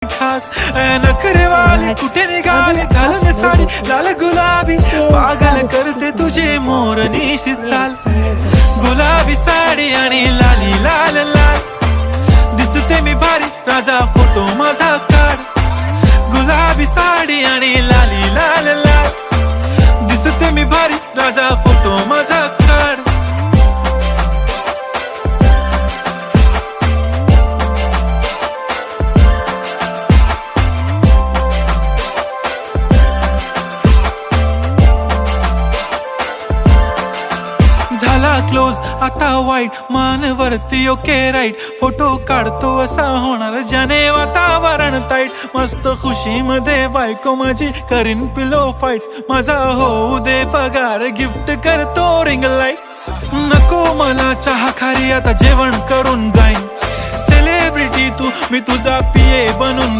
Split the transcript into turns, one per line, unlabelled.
खास नखरेवाले कुठे निघाले घालून साडी लाल गुलाबी पागल करते तुझे मोरनीशी चाल गुलाबी साडी आणि लाली लाल लाल दिसते मी भारी राजा फोटो माझा काढ गुलाबी साडी आणि लाली लाल लाल दिसते मी भारी राजा फोटो माझा काढ झाला क्लोज आता वाईट मानवरती ओके राईट फोटो काढतो असा होणार ज्याने वातावरण ताईट मस्त खुशी मध्ये बायको माझी करीन पिलो फाईट माझा होऊ दे पगार गिफ्ट करतो रिंग लाईट नको मला चहा खारी आता जेवण करून जाईन सेलिब्रिटी तू मी तुझा पिये बनून